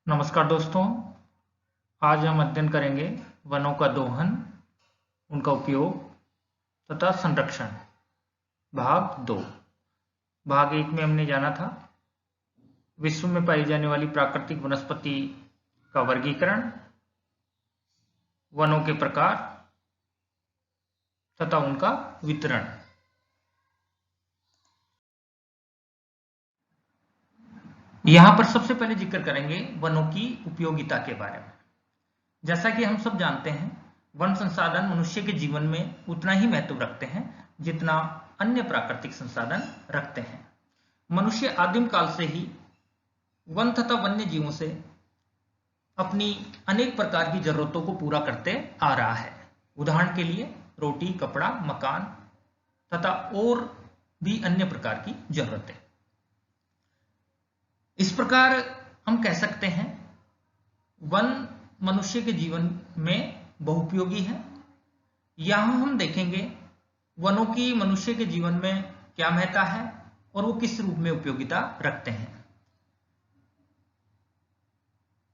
नमस्कार दोस्तों। आज हम अध्ययन करेंगे वनों का दोहन, उनका उपयोग तथा संरक्षण। भाग 2। भाग 1 में हमने जाना था विश्व में पाई जाने वाली प्राकृतिक वनस्पति का वर्गीकरण, वनों के प्रकार तथा उनका वितरण। यहाँ पर सबसे पहले जिक्र करेंगे वनों की उपयोगिता के बारे में। जैसा कि हम सब जानते हैं, वन संसाधन मनुष्य के जीवन में उतना ही महत्व रखते हैं जितना अन्य प्राकृतिक संसाधन रखते हैं। मनुष्य आदिम काल से ही वन तथा वन्य जीवों से अपनी अनेक प्रकार की जरूरतों को पूरा करते आ रहा है। उदाहरण के लिए रोटी, कपड़ा, मकान तथा और भी अन्य प्रकार की जरूरतें। इस प्रकार हम कह सकते हैं वन मनुष्य के जीवन में बहुउपयोगी है। यहां हम देखेंगे वनों की मनुष्य के जीवन में क्या महत्ता है और वो किस रूप में उपयोगिता रखते हैं।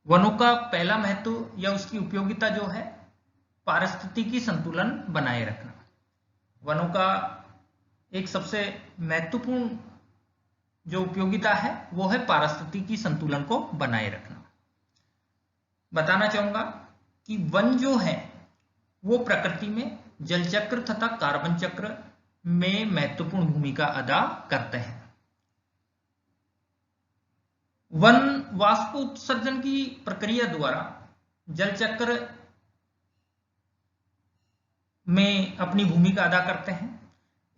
वनों का पहला महत्व या उसकी उपयोगिता जो है, पारिस्थितिकी संतुलन बनाए रखना। वनों का एक सबसे महत्वपूर्ण जो उपयोगिता है वो है पारिस्थितिकी संतुलन को बनाए रखना। बताना चाहूंगा कि वन जो है वो प्रकृति में जल चक्र तथा कार्बन चक्र में महत्वपूर्ण भूमिका अदा करते हैं। वन वाष्प उत्सर्जन की प्रक्रिया द्वारा जल चक्र में अपनी भूमिका अदा करते हैं।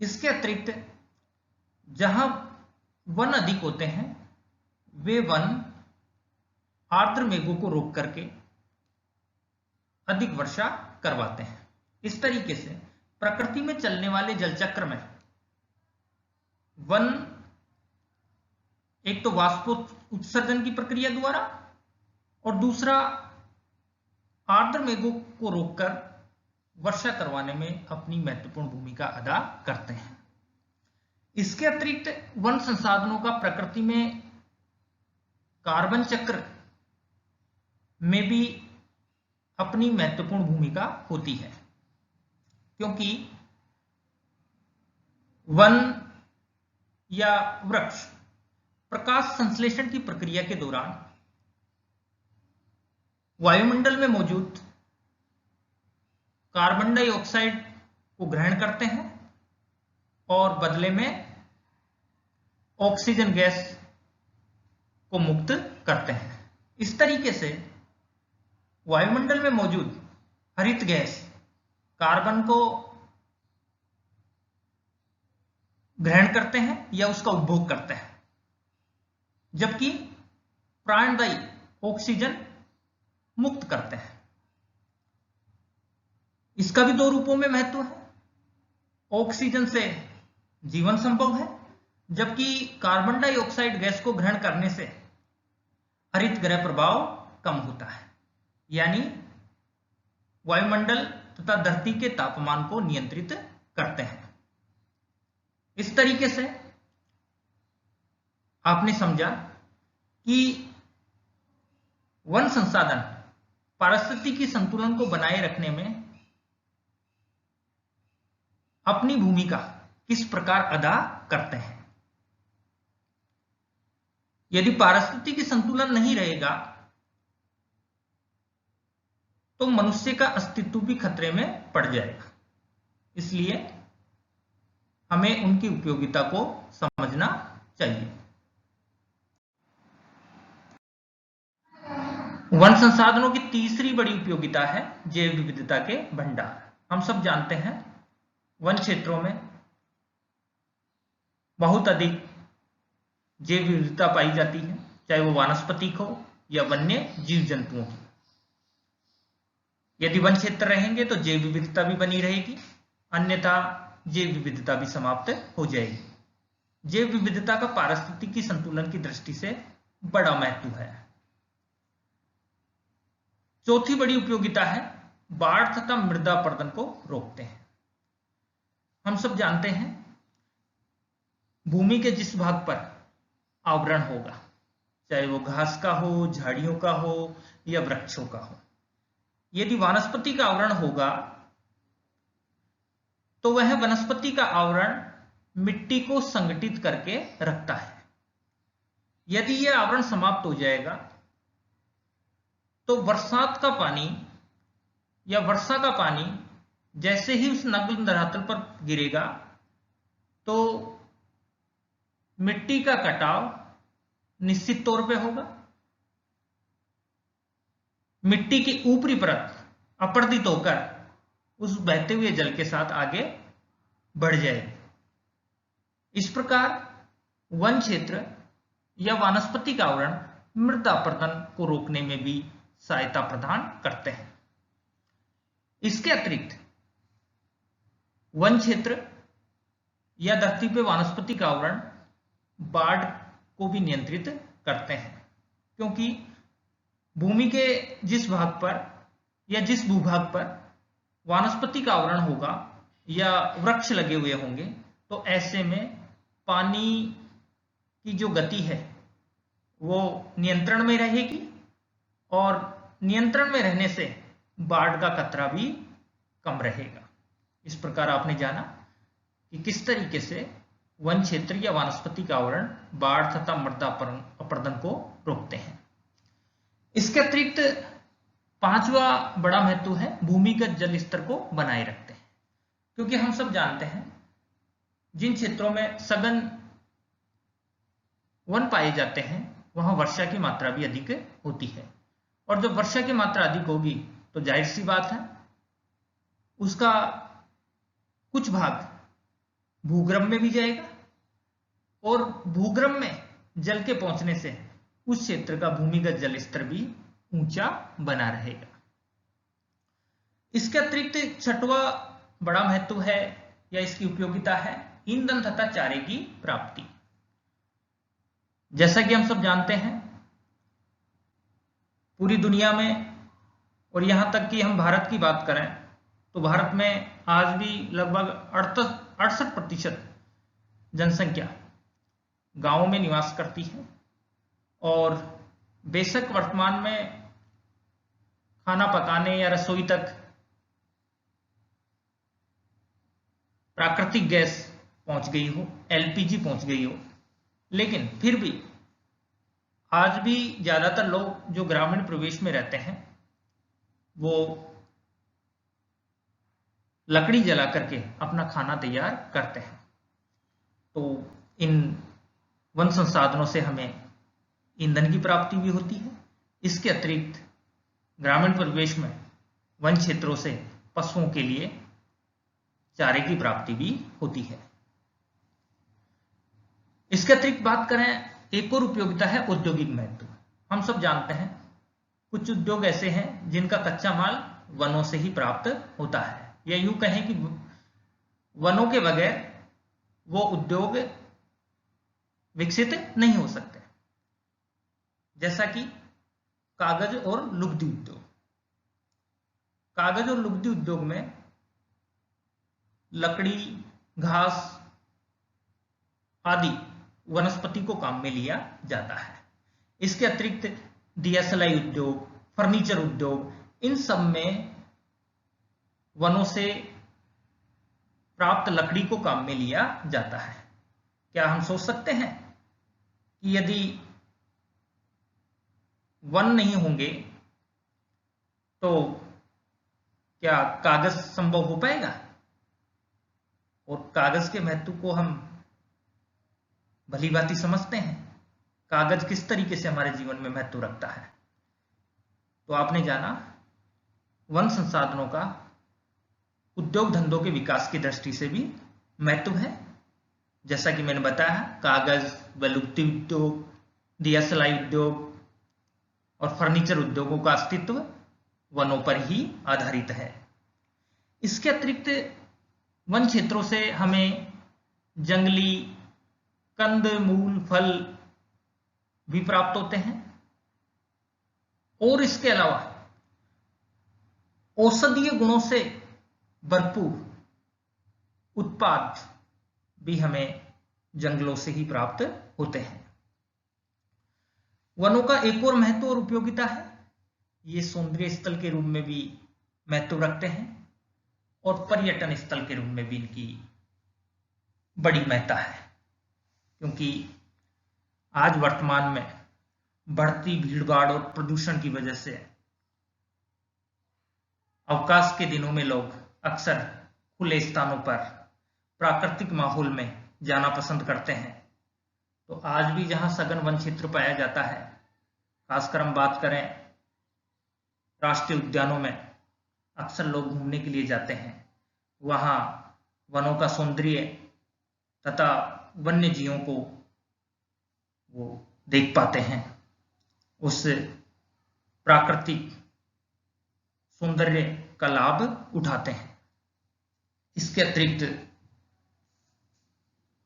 इसके अतिरिक्त जहां वन अधिक होते हैं वे वन आर्द्र मेघों को रोक करके अधिक वर्षा करवाते हैं। इस तरीके से प्रकृति में चलने वाले जल चक्र में वन एक तो वाष्प उत्सर्जन की प्रक्रिया द्वारा और दूसरा आर्द्र मेघों को रोककर वर्षा करवाने में अपनी महत्वपूर्ण भूमिका अदा करते हैं। इसके अतिरिक्त वन संसाधनों का प्रकृति में कार्बन चक्र में भी अपनी महत्वपूर्ण भूमिका होती है, क्योंकि वन या वृक्ष प्रकाश संश्लेषण की प्रक्रिया के दौरान वायुमंडल में मौजूद कार्बन डाइऑक्साइड को ग्रहण करते हैं और बदले में ऑक्सीजन गैस को मुक्त करते हैं। इस तरीके से वायुमंडल में मौजूद हरित गैस कार्बन को ग्रहण करते हैं या उसका उपभोग करते हैं, जबकि प्राणदायी ऑक्सीजन मुक्त करते हैं। इसका भी दो रूपों में महत्व है। ऑक्सीजन से जीवन संभव है, जबकि कार्बन डाइऑक्साइड गैस को ग्रहण करने से हरित गृह प्रभाव कम होता है, यानी वायुमंडल तथा धरती के तापमान को नियंत्रित करते हैं। इस तरीके से आपने समझा कि वन संसाधन पारिस्थितिकी संतुलन को बनाए रखने में अपनी भूमिका किस प्रकार अदा करते हैं। यदि पारिस्थितिकी संतुलन नहीं रहेगा तो मनुष्य का अस्तित्व भी खतरे में पड़ जाएगा। इसलिए हमें उनकी उपयोगिता को समझना चाहिए। वन संसाधनों की तीसरी बड़ी उपयोगिता है जैव विविधता के भंडार। हम सब जानते हैं वन क्षेत्रों में बहुत अधिक जैव विविधता पाई जाती है, चाहे वो वानस्पतिक हो या वन्य जीव जंतुओं की। यदि वन क्षेत्र रहेंगे तो जैव विविधता भी बनी रहेगी, अन्यथा जैव विविधता भी समाप्त हो जाएगी। जैव विविधता का पारिस्थितिकी संतुलन की दृष्टि से बड़ा महत्व है। चौथी बड़ी उपयोगिता है बाढ़ तथा मृदा अपरदन को रोकते हैं। हम सब जानते हैं भूमि के जिस भाग पर आवरण होगा, चाहे वो घास का हो, झाड़ियों का हो या वृक्षों का हो। यदि वनस्पति का आवरण होगा तो वह वनस्पति का आवरण मिट्टी को संगठित करके रखता है। यदि यह आवरण समाप्त हो जाएगा तो बरसात का पानी या वर्षा का पानी जैसे ही उस नग्न धरातल पर गिरेगा तो मिट्टी का कटाव निश्चित तौर पे होगा। मिट्टी की ऊपरी परत अपरदित होकर उस बहते हुए जल के साथ आगे बढ़ जाएगी। इस प्रकार वन क्षेत्र या वनस्पति का आवरण मृदा अपरदन को रोकने में भी सहायता प्रदान करते हैं। इसके अतिरिक्त वन क्षेत्र या धरती पे वनस्पति का आवरण बाढ़ को भी नियंत्रित करते हैं, क्योंकि भूमि के जिस भाग पर या जिस भूभाग पर वनस्पति का आवरण होगा या वृक्ष लगे हुए होंगे तो ऐसे में पानी की जो गति है वो नियंत्रण में रहेगी और नियंत्रण में रहने से बाढ़ का खतरा भी कम रहेगा। इस प्रकार आपने जाना कि किस तरीके से वन क्षेत्र या वनस्पति का आवरण बाढ़ तथा मृदा अपरदन को रोकते हैं। इसके अतिरिक्त पांचवा बड़ा महत्व है भूमिगत जल स्तर को बनाए रखते हैं, क्योंकि हम सब जानते हैं जिन क्षेत्रों में सघन वन पाए जाते हैं वहां वर्षा की मात्रा भी अधिक होती है, और जब वर्षा की मात्रा अधिक होगी तो जाहिर सी बात है उसका कुछ भाग भूगर्भ में भी जाएगा और भूगर्भ में जल के पहुंचने से उस क्षेत्र का भूमिगत जल स्तर भी ऊंचा बना रहेगा। इसके अतिरिक्त छठवां बड़ा महत्व है या इसकी उपयोगिता है ईंधन तथा चारे की प्राप्ति। जैसा कि हम सब जानते हैं पूरी दुनिया में और यहां तक कि हम भारत की बात करें तो भारत में आज भी लगभग 68% जनसंख्या गांवों में निवास करती है, और बेशक वर्तमान में खाना पकाने या रसोई तक प्राकृतिक गैस पहुंच गई हो, एलपीजी पहुंच गई हो, लेकिन फिर भी आज भी ज्यादातर लोग जो ग्रामीण प्रदेश में रहते हैं वो लकड़ी जला करके अपना खाना तैयार करते हैं। तो इन वन संसाधनों से हमें ईंधन की प्राप्ति भी होती है। इसके अतिरिक्त ग्रामीण परिवेश में वन क्षेत्रों से पशुओं के लिए चारे की प्राप्ति भी होती है। इसके अतिरिक्त बात करें एक और उपयोगिता है औद्योगिक महत्व। हम सब जानते हैं कुछ उद्योग ऐसे हैं जिनका कच्चा माल वनों से ही प्राप्त होता है, या यूं कहें कि वनों के बगैर वो उद्योग विकसित नहीं हो सकते, जैसा कि कागज और लुगदी उद्योग। कागज और लुगदी उद्योग में लकड़ी, घास आदि वनस्पति को काम में लिया जाता है। इसके अतिरिक्त दिया सलाई उद्योग, फर्नीचर उद्योग, इन सब में वनों से प्राप्त लकड़ी को काम में लिया जाता है। क्या हम सोच सकते हैं कि यदि वन नहीं होंगे तो क्या कागज संभव हो पाएगा? और कागज के महत्व को हम भली भांति समझते हैं। कागज किस तरीके से हमारे जीवन में महत्व रखता है। तो आपने जाना वन संसाधनों का उद्योग धंधों के विकास की दृष्टि से भी महत्व है। जैसा कि मैंने बताया कागज व लुगदी उद्योग, दिया सलाई उद्योग और फर्नीचर उद्योगों का अस्तित्व वनों पर ही आधारित है। इसके अतिरिक्त वन क्षेत्रों से हमें जंगली कंद, मूल, फल भी प्राप्त होते हैं, और इसके अलावा औषधीय गुणों से भरपूर उत्पाद भी हमें जंगलों से ही प्राप्त होते हैं। वनों का एक और महत्व और उपयोगिता है, ये सौंदर्य स्थल के रूप में भी महत्व रखते हैं और पर्यटन स्थल के रूप में भी इनकी बड़ी महत्ता है, क्योंकि आज वर्तमान में बढ़ती भीड़भाड़ और प्रदूषण की वजह से अवकाश के दिनों में लोग अक्सर खुले स्थानों पर प्राकृतिक माहौल में जाना पसंद करते हैं। तो आज भी जहां सघन वन क्षेत्र पाया जाता है, खासकर हम बात करें राष्ट्रीय उद्यानों में अक्सर लोग घूमने के लिए जाते हैं, वहां वनों का सौंदर्य तथा वन्य जीवों को वो देख पाते हैं, उस प्राकृतिक सौंदर्य का लाभ उठाते हैं। इसके अतिरिक्त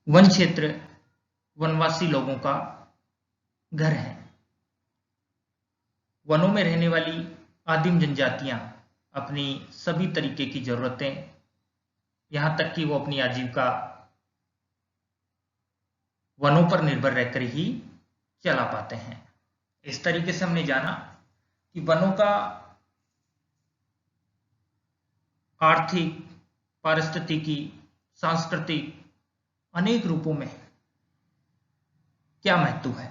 वन क्षेत्र वनवासी लोगों का घर है। वनों में रहने वाली आदिम जनजातियां अपनी सभी तरीके की जरूरतें, यहां तक कि वो अपनी आजीविका वनों पर निर्भर रहकर ही चला पाते हैं। इस तरीके से हमने जाना कि वनों का आर्थिक, पारिस्थितिकी, सांस्कृतिक अनेक रूपों में क्या महत्व है।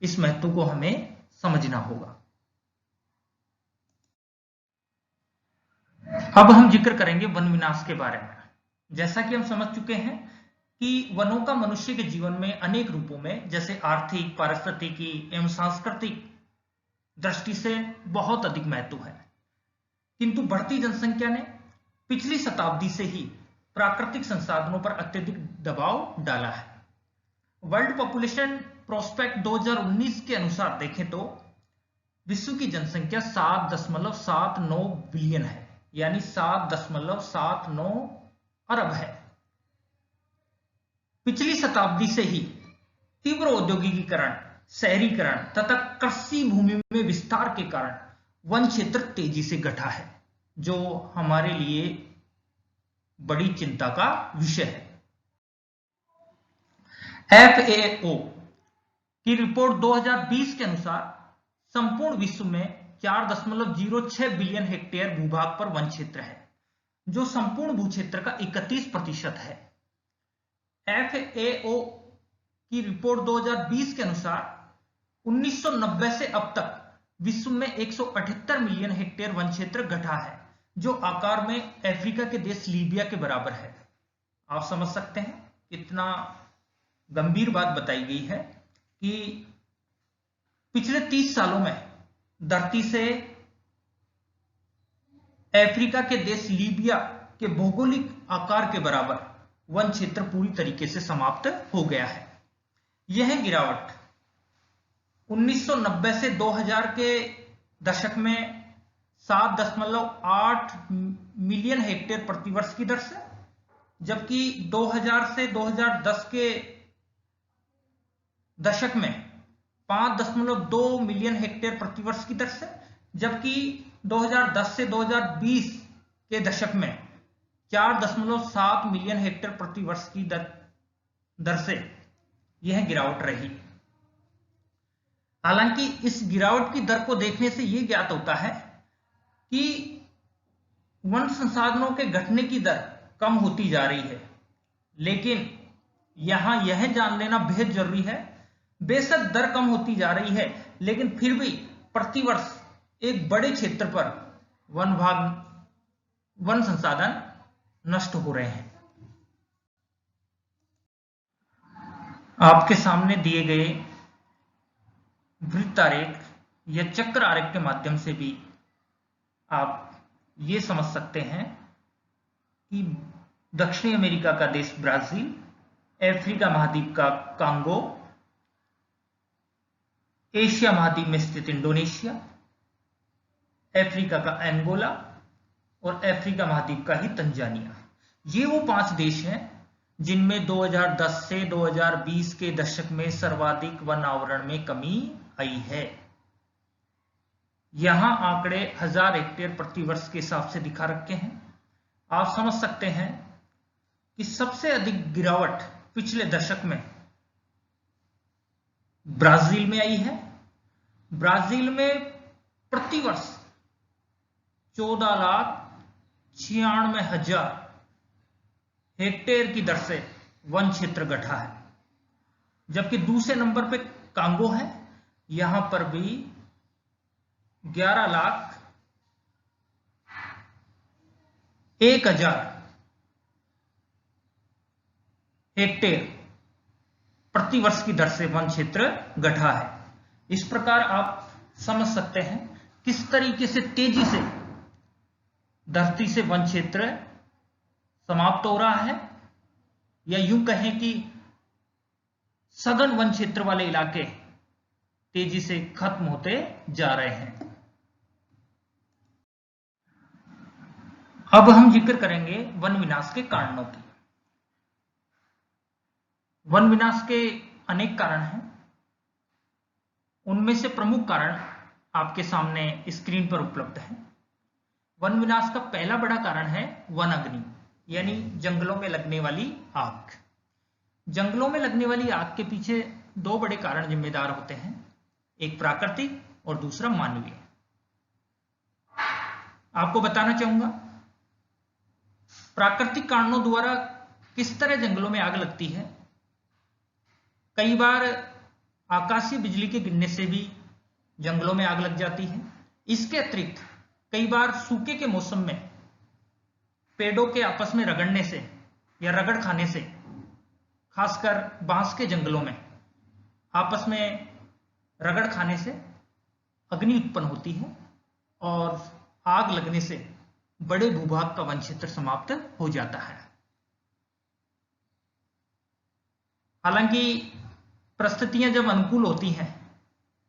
इस महत्व को हमें समझना होगा। अब हम जिक्र करेंगे वन विनाश के बारे में। जैसा कि हम समझ चुके हैं कि वनों का मनुष्य के जीवन में अनेक रूपों में, जैसे आर्थिक, पारिस्थितिकी एवं सांस्कृतिक दृष्टि से बहुत अधिक महत्व है, किंतु बढ़ती जनसंख्या ने पिछली शताब्दी से ही प्राकृतिक संसाधनों पर अत्यधिक दबाव डाला है। वर्ल्ड पॉपुलेशन प्रोस्पेक्ट 2019 के अनुसार देखें तो विश्व की जनसंख्या 7.79 बिलियन है, यानी 7.79 अरब है। पिछली शताब्दी से ही तीव्र औद्योगिकीकरण, शहरीकरण तथा कृषि भूमि में विस्तार के कारण वन क्षेत्र तेजी से घटा है, जो हमारे लिए बड़ी चिंता का विषय है। FAO की रिपोर्ट 2020 के अनुसार संपूर्ण विश्व में 4.06 बिलियन हेक्टेयर भूभाग पर वन क्षेत्र है, जो संपूर्ण भूक्षेत्र का 31% है। FAO की रिपोर्ट 2020 के अनुसार 1990 से अब तक विश्व में 178 मिलियन हेक्टेयर वन क्षेत्र घटा है, जो आकार में अफ्रीका के देश लीबिया के बराबर है। आप समझ सकते हैं कितना गंभीर बात बताई गई है कि पिछले 30 सालों में धरती से अफ्रीका के देश लीबिया के भौगोलिक आकार के बराबर वन क्षेत्र पूरी तरीके से समाप्त हो गया है। यह गिरावट 1990 से 2000 के दशक में 7.8 मिलियन हेक्टेयर प्रतिवर्ष की दर से, जबकि 2000 से 2010 के दशक में 5.2 मिलियन हेक्टेयर प्रतिवर्ष की दर से, जबकि 2010 से 2020 के दशक में 4.7 मिलियन हेक्टेयर प्रतिवर्ष की दर से यह गिरावट रही। हालांकि इस गिरावट की दर को देखने से यह ज्ञात होता है कि वन संसाधनों के घटने की दर कम होती जा रही है, लेकिन यहां यह जान लेना बेहद जरूरी है, बेशक दर कम होती जा रही है, लेकिन फिर भी प्रतिवर्ष एक बड़े क्षेत्र पर वन संसाधन नष्ट हो रहे हैं। आपके सामने दिए गए वृत्त आरेख या चक्र आरेख के माध्यम से भी आप ये समझ सकते हैं कि दक्षिणी अमेरिका का देश ब्राजील, अफ्रीका महाद्वीप का कांगो, एशिया महाद्वीप में स्थित इंडोनेशिया, अफ्रीका का अंगोला और अफ्रीका महाद्वीप का ही तंजानिया, ये वो 5 देश हैं जिनमें 2010 से 2020 के दशक में सर्वाधिक वन आवरण में कमी आई है। यहां आंकड़े 1000 हेक्टेयर प्रतिवर्ष के हिसाब से दिखा रखे हैं। आप समझ सकते हैं कि सबसे अधिक गिरावट पिछले दशक में ब्राजील में आई है। ब्राजील में प्रतिवर्ष 14,96,000 हेक्टेयर की दर से वन क्षेत्र घटा है। जबकि दूसरे नंबर पे कांगो है, यहां पर भी 11,01,000 हेक्टेयर प्रतिवर्ष की दर से वन क्षेत्र घटा है। इस प्रकार आप समझ सकते हैं किस तरीके से तेजी से धरती से वन क्षेत्र समाप्त हो रहा है, या यूं कहें कि सघन वन क्षेत्र वाले इलाके तेजी से खत्म होते जा रहे हैं। अब हम जिक्र करेंगे वन विनाश के कारणों की। वन विनाश के अनेक कारण हैं। उनमें से प्रमुख कारण आपके सामने स्क्रीन पर उपलब्ध है। वन विनाश का पहला बड़ा कारण है वन अग्नि, यानी जंगलों में लगने वाली आग। जंगलों में लगने वाली आग के पीछे दो बड़े कारण जिम्मेदार होते हैं, एक प्राकृतिक और दूसरा मानवीय। आपको बताना चाहूंगा प्राकृतिक कारणों द्वारा किस तरह जंगलों में आग लगती है। कई बार आकाशीय बिजली के गिरने से भी जंगलों में आग लग जाती है। इसके अतिरिक्त कई बार सूखे के मौसम में पेड़ों के आपस में रगड़ने से या रगड़ खाने से, खासकर बांस के जंगलों में आपस में रगड़ खाने से अग्नि उत्पन्न होती है और आग लगने से बड़े भूभाग का वन क्षेत्र समाप्त हो जाता है। हालांकि परिस्थितियां जब अनुकूल होती हैं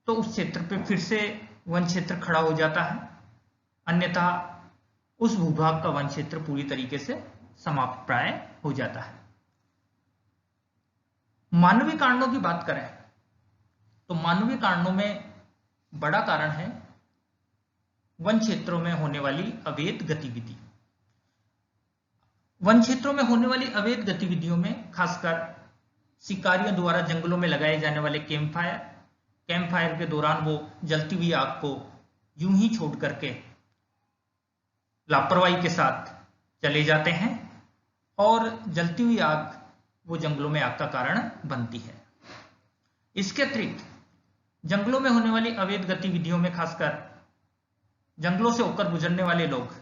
तो उस क्षेत्र पर फिर से वन क्षेत्र खड़ा हो जाता है, अन्यथा उस भूभाग का वन क्षेत्र पूरी तरीके से समाप्त प्राय हो जाता है। मानवीय कारणों की बात करें तो मानवीय कारणों में बड़ा कारण है वन क्षेत्रों में होने वाली अवैध गतिविधि। वन क्षेत्रों में होने वाली अवैध गतिविधियों में खासकर शिकारियों द्वारा जंगलों में लगाए जाने वाले कैंप फायर के दौरान वो जलती हुई आग को यूं ही छोड़ करके लापरवाही के साथ चले जाते हैं और जलती हुई आग वो जंगलों में आग का कारण बनती है। इसके अतिरिक्त जंगलों में होने वाली अवैध गतिविधियों में खासकर जंगलों से होकर गुजरने वाले लोग,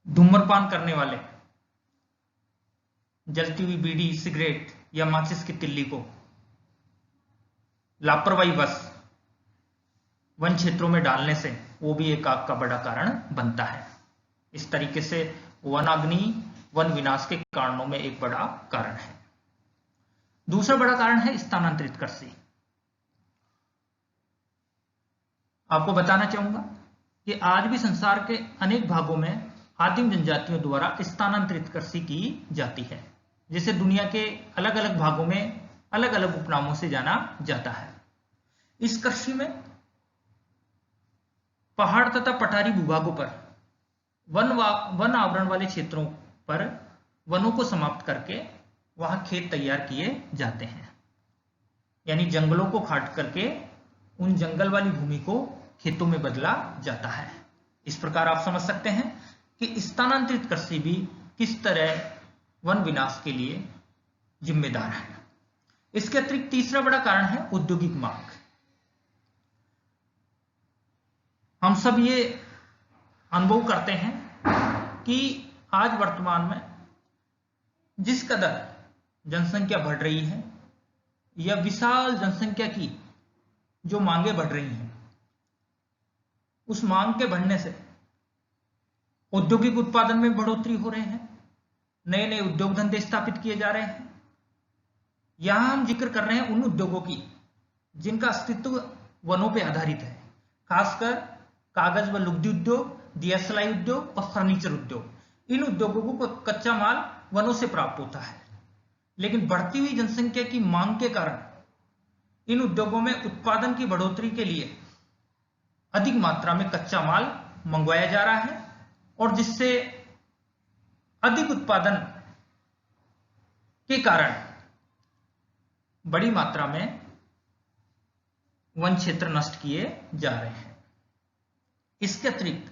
धूम्रपान करने वाले जलती हुई बीड़ी, सिगरेट या माचिस की तिल्ली को लापरवाही बस वन क्षेत्रों में डालने से वो भी एक आग का बड़ा कारण बनता है। इस तरीके से वनाग्नि वन विनाश के कारणों में एक बड़ा कारण है। दूसरा बड़ा कारण है स्थानांतरित कृषि। आपको बताना चाहूंगा कि आज भी संसार के अनेक भागों में आदिम जनजातियों द्वारा स्थानांतरित कृषि की जाती है, जिसे दुनिया के अलग अलग भागों में अलग अलग उपनामों से जाना जाता है। इस कृषि में पहाड़ तथा पठारी भूभागों पर वन आवरण वाले क्षेत्रों पर वनों को समाप्त करके वहां खेत तैयार किए जाते हैं, यानी जंगलों को काट करके उन जंगल वाली भूमि को खेतों में बदला जाता है। इस प्रकार आप समझ सकते हैं कि स्थानांतरित कृषि भी किस तरह वन विनाश के लिए जिम्मेदार है। इसके अतिरिक्त तीसरा बड़ा कारण है औद्योगिक मांग। हम सब ये अनुभव करते हैं कि आज वर्तमान में जिस कदर जनसंख्या बढ़ रही है या विशाल जनसंख्या की जो मांगे बढ़ रही हैं, उस मांग के बढ़ने से औद्योगिक उत्पादन में बढ़ोतरी हो रहे हैं, नए नए उद्योग धंधे स्थापित किए जा रहे हैं। यहां हम जिक्र कर रहे हैं उन उद्योगों की जिनका अस्तित्व वनों पर आधारित है, खासकर कागज व लुगदी उद्योग, दिया सलाई उद्योग और फर्नीचर उद्योग। इन उद्योगों को कच्चा माल वनों से प्राप्त होता है, लेकिन बढ़ती हुई जनसंख्या की मांग के कारण इन उद्योगों में उत्पादन की बढ़ोतरी के लिए अधिक मात्रा में कच्चा माल मंगवाया जा रहा है और जिससे अधिक उत्पादन के कारण बड़ी मात्रा में वन क्षेत्र नष्ट किए जा रहे हैं। इसके अतिरिक्त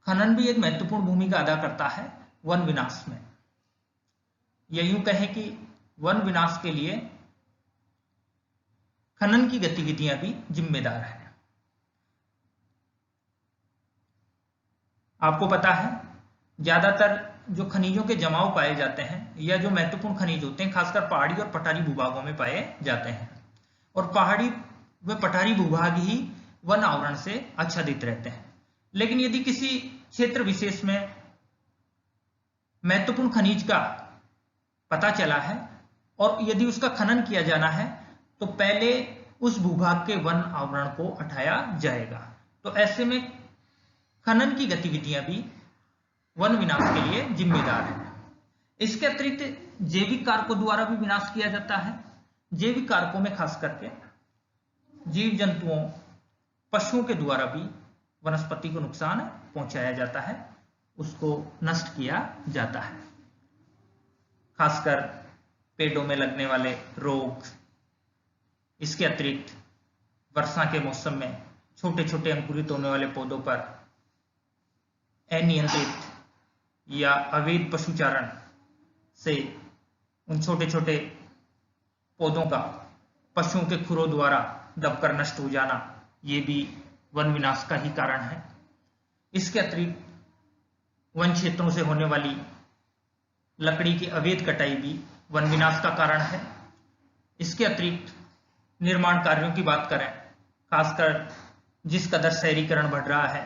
खनन भी एक महत्वपूर्ण भूमिका अदा करता है वन विनाश में। या यूं कहें कि वन विनाश के लिए खनन की गतिविधियां भी जिम्मेदार हैं। आपको पता है ज्यादातर जो खनिजों के जमाव पाए जाते हैं या जो महत्वपूर्ण खनिज होते हैं खासकर पहाड़ी और पठारी भूभागों में पाए जाते हैं, और पहाड़ी व पठारी भूभाग ही वन आवरण से आच्छादित रहते हैं। लेकिन यदि किसी क्षेत्र विशेष में महत्वपूर्ण खनिज का पता चला है और यदि उसका खनन किया जाना है तो पहले उस भूभाग के वन आवरण को हटाया जाएगा। तो ऐसे में खनन की गतिविधियां भी वन विनाश के लिए जिम्मेदार है। इसके अतिरिक्त जैविक कारकों द्वारा भी विनाश किया जाता है। जैविक कारकों में खास करके जीव जंतुओं, पशुओं के द्वारा भी वनस्पति को नुकसान पहुंचाया जाता है, उसको नष्ट किया जाता है। खासकर पेड़ों में लगने वाले रोग। इसके अतिरिक्त वर्षा के मौसम में छोटे छोटे अंकुरित होने वाले पौधों पर अनियंत्रित या अवैध पशुचारण से उन छोटे छोटे पौधों का पशुओं के खुरों द्वारा दबकर नष्ट हो जाना, ये भी वन विनाश का ही कारण है। इसके अतिरिक्त वन क्षेत्रों से होने वाली लकड़ी की अवैध कटाई भी वन विनाश का कारण है। इसके अतिरिक्त निर्माण कार्यों की बात करें, खासकर जिस कदर शहरीकरण बढ़ रहा है,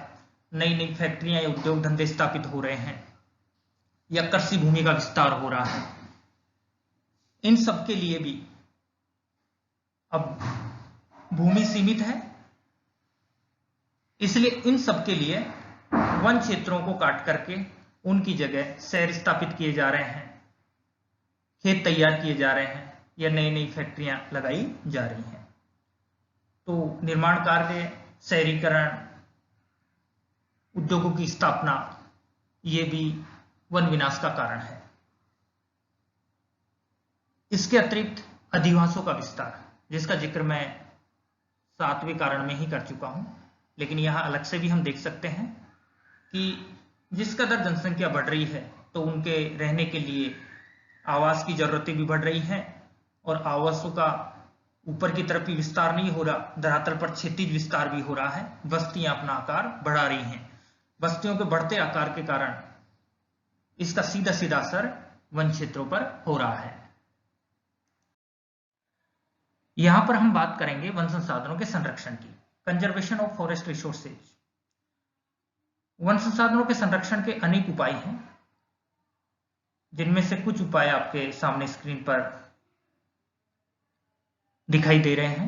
नई नई फैक्ट्रियां या उद्योग धंधे स्थापित हो रहे हैं या कृषि भूमि का विस्तार हो रहा है, इन सब के लिए भी अब भूमि सीमित है, इसलिए इन सब के लिए वन क्षेत्रों को काट करके उनकी जगह शहर स्थापित किए जा रहे हैं, खेत तैयार किए जा रहे हैं या नई नई फैक्ट्रियां लगाई जा रही हैं। तो निर्माण कार्य, शहरीकरण, उद्योगों की स्थापना, ये भी वन विनाश का कारण है। इसके अतिरिक्त अधिवासों का विस्तार, जिसका जिक्र मैं 7वें कारण में ही कर चुका हूं, लेकिन यहां अलग से भी हम देख सकते हैं कि जिस कदर जनसंख्या बढ़ रही है तो उनके रहने के लिए आवास की जरूरतें भी बढ़ रही हैं, और आवासों का ऊपर की तरफ ही विस्तार नहीं हो रहा, धरातल पर क्षैतिज विस्तार भी हो रहा है। बस्तियां अपना आकार बढ़ा रही हैं। बस्तियों के बढ़ते आकार के कारण इसका सीधा सीधा असर वन क्षेत्रों पर हो रहा है। यहां पर हम बात करेंगे वन संसाधनों के संरक्षण की, conservation of forest resources. One संसाधनों के संरक्षण के अनेक उपाय हैं, जिनमें से कुछ उपाय आपके सामने स्क्रीन पर दिखाई दे रहे हैं।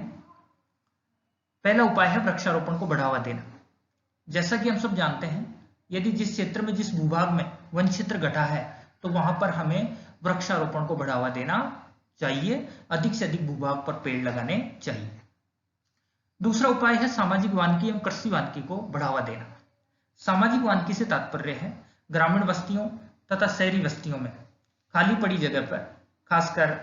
पहला उपाय है वृक्षारोपण को बढ़ावा देना। जैसा कि हम सब जानते हैं, यदि जिस क्षेत्र में, जिस भूभाग में वन क्षेत्र घटा है तो वहां पर हमें वृक्षारोपण को बढ़ावा देना चाहिए, अधिक से अधिक भूभाग पर पेड़ लगाने चाहिए। दूसरा उपाय है सामाजिक वानिकी एवं कृषि वानिकी को बढ़ावा देना। सामाजिक वानिकी से तात्पर्य है ग्रामीण बस्तियों तथा शहरी बस्तियों में खाली पड़ी जगह पर, खासकर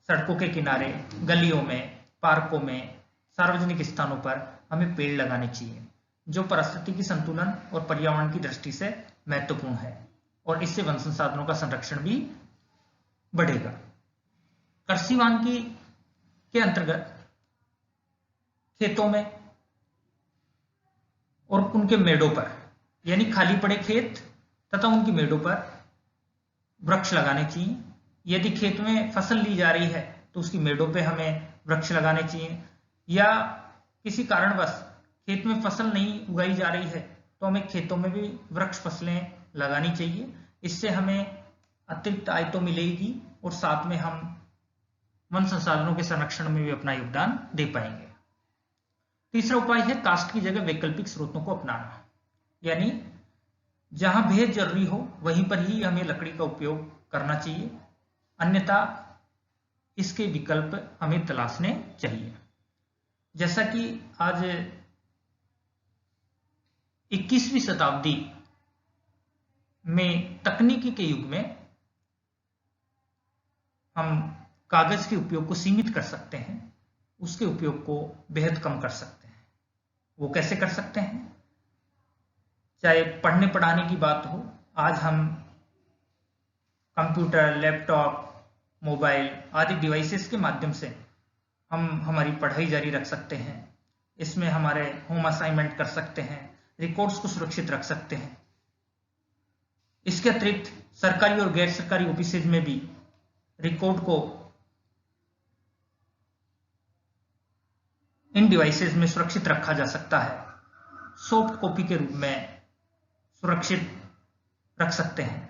सड़कों के किनारे, गलियों में, पार्कों में, सार्वजनिक स्थानों पर हमें पेड़ लगाने चाहिए, जो पारिस्थितिकी संतुलन और पर्यावरण की दृष्टि से महत्वपूर्ण है, और इससे वन संसाधनों का संरक्षण भी बढ़ेगा। कृषि वानिकी के अंतर्गत खेतों में और उनके मेड़ों पर, यानी खाली पड़े खेत तथा उनकी मेड़ों पर वृक्ष लगाने चाहिए। यदि खेत में फसल ली जा रही है तो उसकी मेड़ों पे हमें वृक्ष लगाने चाहिए, या किसी कारणवश खेत में फसल नहीं उगाई जा रही है तो हमें खेतों में भी वृक्ष फसलें लगानी चाहिए। इससे हमें अतिरिक्त आय तो मिलेगी और साथ में हम वन संसाधनों के संरक्षण में भी अपना योगदान दे पाएंगे। तीसरा उपाय है काष्ठ की जगह वैकल्पिक स्रोतों को अपनाना, यानी जहां बेहद जरूरी हो वहीं पर ही हमें लकड़ी का उपयोग करना चाहिए, अन्यथा इसके विकल्प हमें तलाशने चाहिए। जैसा कि आज 21वीं शताब्दी में तकनीकी के युग में हम कागज के उपयोग को सीमित कर सकते हैं, उसके उपयोग को बेहद कम कर सकते हैं। वो कैसे कर सकते हैं? चाहे पढ़ने पढ़ाने की बात हो, आज हम कंप्यूटर, लैपटॉप, मोबाइल आदि डिवाइसेस के माध्यम से हम हमारी पढ़ाई जारी रख सकते हैं। इसमें हमारे होम असाइनमेंट कर सकते हैं, रिकॉर्ड्स को सुरक्षित रख सकते हैं। इसके अतिरिक्त सरकारी और गैर सरकारी ऑफिसेज में भी रिकॉर्ड को इन डिवाइसेज में सुरक्षित रखा जा सकता है, सॉफ्ट कॉपी के रूप में सुरक्षित रख सकते हैं।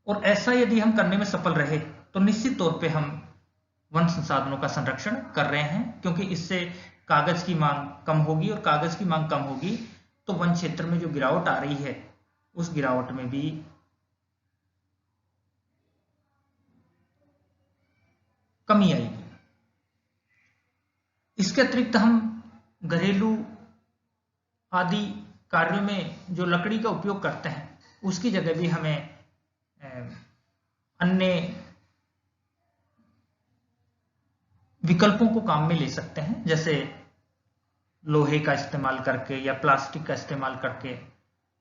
और ऐसा यदि हम करने में सफल रहे तो निश्चित तौर पे हम वन संसाधनों का संरक्षण कर रहे हैं, क्योंकि इससे कागज की मांग कम होगी, और कागज की मांग कम होगी तो वन क्षेत्र में जो गिरावट आ रही है उस गिरावट में भी कमी आएगी। इसके अतिरिक्त हम घरेलू आदि कार्यों में जो लकड़ी का उपयोग करते हैं उसकी जगह भी हमें अन्य विकल्पों को काम में ले सकते हैं, जैसे लोहे का इस्तेमाल करके या प्लास्टिक का इस्तेमाल करके।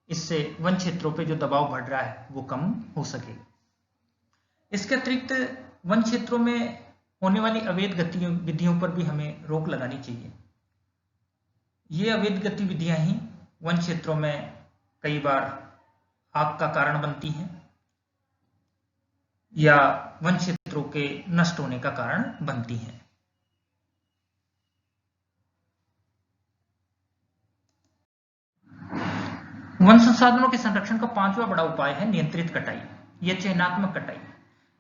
इससे वन क्षेत्रों पे जो दबाव बढ़ रहा है वो कम हो सके। इसके अतिरिक्त वन क्षेत्रों में होने वाली अवैध गतिविधियों पर भी हमें रोक लगानी चाहिए। ये अवैध गतिविधियां ही वन क्षेत्रों में कई बार आग का कारण बनती हैं या वन क्षेत्रों के नष्ट होने का कारण बनती हैं। वन संसाधनों के संरक्षण का पांचवा बड़ा उपाय है नियंत्रित कटाई या चयनात्मक कटाई।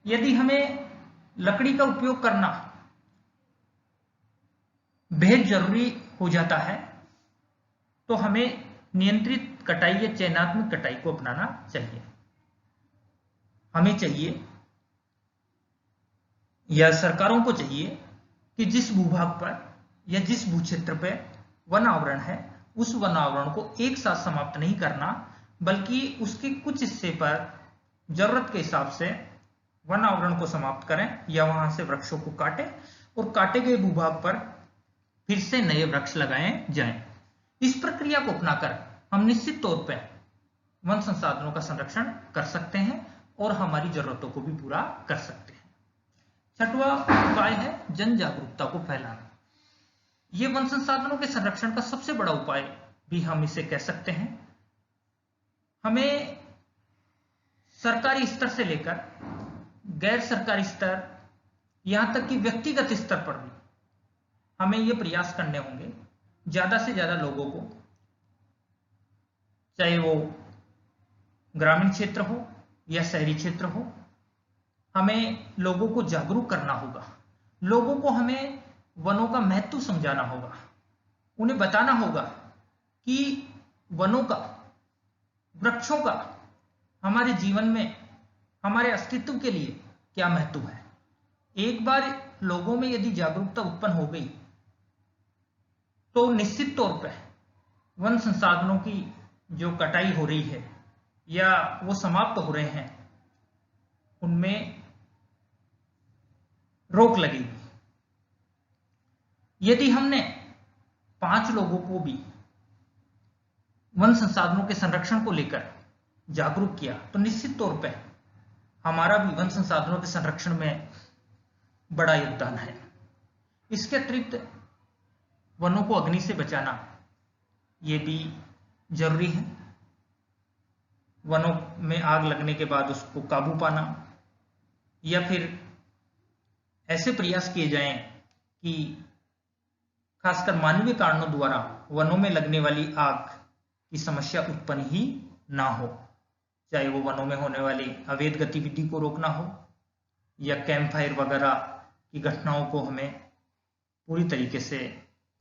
यदि हमें लकड़ी का उपयोग करना बेहद जरूरी हो जाता है तो हमें नियंत्रित कटाई या चयनात्मक कटाई को अपनाना चाहिए। हमें चाहिए या सरकारों को चाहिए कि जिस भूभाग पर या जिस भूक्षेत्र पर वन आवरण है उस वन आवरण को एक साथ समाप्त नहीं करना, बल्कि उसके कुछ हिस्से पर जरूरत के हिसाब से वन आवरण को समाप्त करें या वहां से वृक्षों को काटें और काटे गए भूभाग पर फिर से नए वृक्ष लगाए जाएं। इस प्रक्रिया को अपनाकर हम निश्चित तौर पर वन संसाधनों का संरक्षण कर सकते हैं और हमारी जरूरतों को भी पूरा कर सकते हैं। छठवां उपाय है जन जागरूकता को फैलाना। ये वन संसाधनों के संरक्षण का सबसे बड़ा उपाय भी हम इसे कह सकते हैं। हमें सरकारी स्तर से लेकर गैर सरकारी स्तर, यहां तक कि व्यक्तिगत स्तर पर भी हमें ये प्रयास करने होंगे ज्यादा से ज्यादा लोगों को, चाहे वो ग्रामीण क्षेत्र हो या शहरी क्षेत्र हो, हमें लोगों को जागरूक करना होगा। लोगों को हमें वनों का महत्व समझाना होगा। उन्हें बताना होगा कि वनों का, वृक्षों का हमारे जीवन में, हमारे अस्तित्व के लिए क्या महत्व है। एक बार लोगों में यदि जागरूकता उत्पन्न हो गई तो निश्चित तौर पर वन संसाधनों की जो कटाई हो रही है या वो समाप्त हो रहे हैं उनमें रोक लगेगी। यदि हमने 5 लोगों को भी वन संसाधनों के संरक्षण को लेकर जागरूक किया तो निश्चित तौर पर हमारा भी वन संसाधनों के संरक्षण में बड़ा योगदान है। इसके अतिरिक्त वनों को अग्नि से बचाना ये भी जरूरी है। वनों में आग लगने के बाद उसको काबू पाना या फिर ऐसे प्रयास किए जाएं कि खासकर मानवीय कारणों द्वारा वनों में लगने वाली आग की समस्या उत्पन्न ही ना हो, चाहे वो वनों में होने वाली अवैध गतिविधि को रोकना हो या कैंप फायर वगैरह की घटनाओं को हमें पूरी तरीके से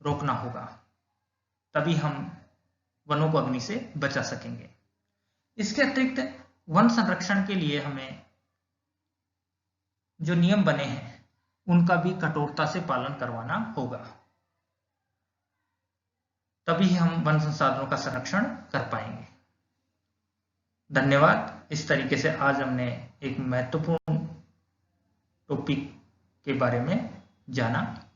रोकना होगा, तभी हम वनों को अग्नि से बचा सकेंगे। इसके अतिरिक्त वन संरक्षण के लिए हमें जो नियम बने हैं उनका भी कठोरता से पालन करवाना होगा, तभी हम वन संसाधनों का संरक्षण कर पाएंगे। धन्यवाद। इस तरीके से आज हमने एक महत्वपूर्ण टॉपिक के बारे में जाना।